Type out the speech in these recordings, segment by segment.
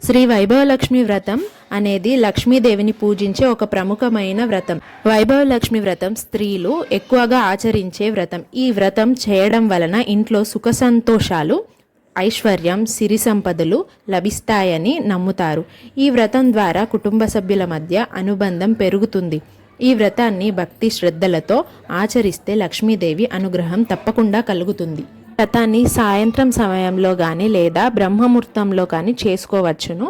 శ్రీ వైభవలక్ష్మి వ్రతం అనేది లక్ష్మీదేవిని పూజించే ఒక ప్రముఖమైన వ్రతం. వైభవలక్ష్మి వ్రతం స్త్రీలు ఎక్కువగా ఆచరించే వ్రతం. ఈ వ్రతం చేయడం వలన ఇంట్లో సుఖ సంతోషాలు, ఐశ్వర్యం, సిరి సంపదలు లభిస్తాయని నమ్ముతారు. ఈ వ్రతం ద్వారా కుటుంబ సభ్యుల మధ్య అనుబంధం పెరుగుతుంది. ఈ వ్రతాన్ని భక్తి శ్రద్ధలతో ఆచరిస్తే లక్ష్మీదేవి అనుగ్రహం తప్పకుండా కలుగుతుంది. వ్రతాన్ని సాయంత్రం సమయంలో కానీ లేదా బ్రహ్మముహూర్తంలో కానీ చేసుకోవచ్చును.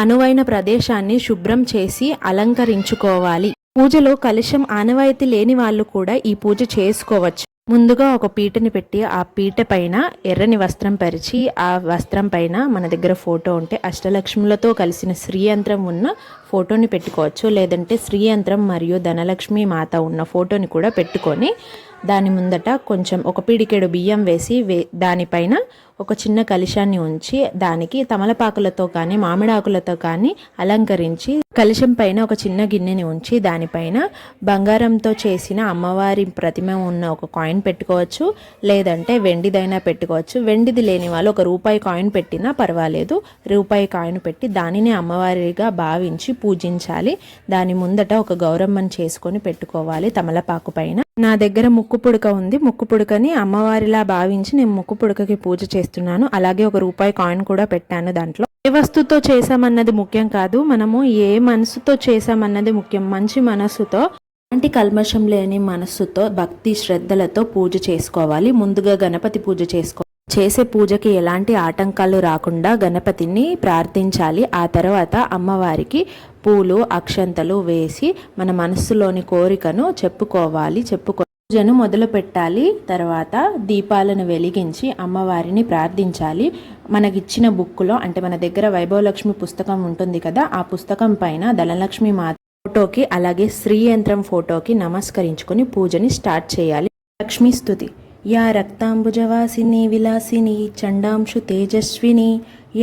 అనువైన ప్రదేశాన్ని శుభ్రం చేసి అలంకరించుకోవాలి. పూజలో కలశం ఆనవాయితీ లేని వాళ్ళు కూడా ఈ పూజ చేసుకోవచ్చు. ముందుగా ఒక పీటని పెట్టి ఆ పీట పైన ఎర్రని వస్త్రం పరిచి ఆ వస్త్రం పైన మన దగ్గర ఫోటో ఉంటే అష్టలక్ష్ములతో కలిసిన శ్రీయంత్రం ఉన్న ఫోటోని పెట్టుకోవచ్చు. లేదంటే శ్రీయంత్రం మరియు ధనలక్ష్మి మాత ఉన్న ఫోటోని కూడా పెట్టుకొని దాని ముందట కొంచెం ఒక పిడికెడు బియ్యం వేసి దానిపైన ఒక చిన్న కలశాన్ని ఉంచి దానికి తమలపాకులతో కానీ మామిడాకులతో కానీ అలంకరించి కలశం పైన ఒక చిన్న గిన్నెని ఉంచి దానిపైన బంగారంతో చేసిన అమ్మవారి ప్రతిమ ఉన్న ఒక కాయిన్ పెట్టుకోవచ్చు. లేదంటే వెండిదైనా పెట్టుకోవచ్చు. వెండిది లేని వాళ్ళు ఒక రూపాయి కాయిన్ పెట్టినా పర్వాలేదు. రూపాయి కాయిన్ పెట్టి దానిని అమ్మవారిగా భావించి పూజించాలి. దాని ముందట ఒక గౌరమ్మని చేసుకొని పెట్టుకోవాలి తమలపాకు పైన. నా దగ్గర ముక్కు పుడక ఉంది. ముక్కు పుడకని అమ్మవారిలా భావించి నేను ముక్కు పుడకకి పూజ చేస్తున్నాను. అలాగే ఒక రూపాయి కాయిన్ కూడా పెట్టాను. దాంట్లో ఏ వస్తువుతో చేసామన్నది ముఖ్యం కాదు, మనము ఏ మనసుతో చేసామన్నది ముఖ్యం. మంచి మనసుతో, అలాంటి కల్మషం లేని మనస్సుతో భక్తి శ్రద్ధలతో పూజ చేసుకోవాలి. ముందుగా గణపతి పూజ చేసే పూజకి ఎలాంటి ఆటంకాలు రాకుండా గణపతిని ప్రార్థించాలి. ఆ తర్వాత అమ్మవారికి పూలు అక్షంతలు వేసి మన మనస్సులోని కోరికను చెప్పుకోవాలి. పూజను మొదలు పెట్టాలి. తర్వాత దీపాలను వెలిగించి అమ్మవారిని ప్రార్థించాలి. మనకిచ్చిన బుక్కులో అంటే మన దగ్గర వైభవలక్ష్మి పుస్తకం ఉంటుంది కదా, ఆ పుస్తకం పైన ధనలక్ష్మి మాత ఫోటోకి అలాగే శ్రీయంత్రం ఫోటోకి నమస్కరించుకొని పూజని స్టార్ట్ చేయాలి. లక్ష్మీ స్తుతి. యా రక్తాంబుజవాసిని విలాసిని చండాంశు తేజస్విని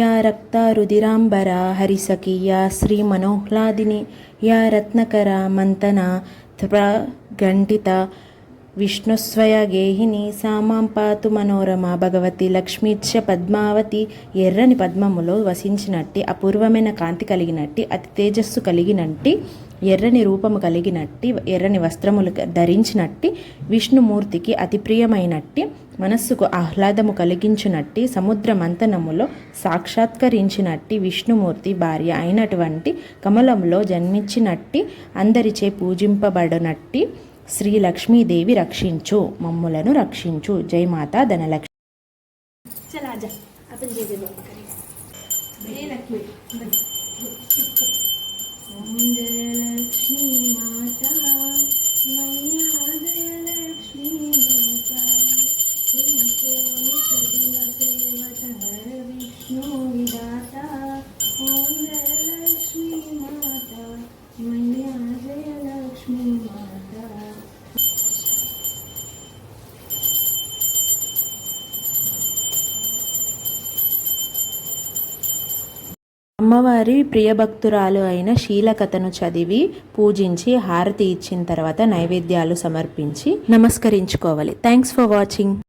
యా రక్త రుధిరాంబర హరిసఖి యా శ్రీ మనోహ్లాదిని యా రత్నకర మంతన గంటిత విష్ణుస్వయ గేహిని సామాం పాతు మనోరమ భగవతి లక్ష్మీచ్చ పద్మావతి. ఎర్రని పద్మములో వసించినట్టి అపూర్వమైన కాంతి కలిగినట్టి అతి తేజస్సు కలిగినట్టి ఎర్రని రూపము కలిగినట్టి ఎర్రని వస్త్రములు ధరించినట్టి విష్ణుమూర్తికి అతి ప్రియమైనట్టి మనస్సుకు ఆహ్లాదము కలిగించినట్టి సముద్ర మంతనములో సాక్షాత్కరించినట్టి విష్ణుమూర్తి భార్య అయినటువంటి కమలంలో జన్మించినట్టి అందరిచే పూజింపబడినట్టి శ్రీ లక్ష్మీదేవి రక్షించు, మమ్ములను రక్షించు. జై మాతా ధనలక్ష్మి. అమ్మవారి ప్రియభక్తురాలు అయిన శీలకథను చదివి పూజించి హారతి ఇచ్చిన తర్వాత నైవేద్యాలు సమర్పించి నమస్కరించుకోవాలి. Thanks for watching.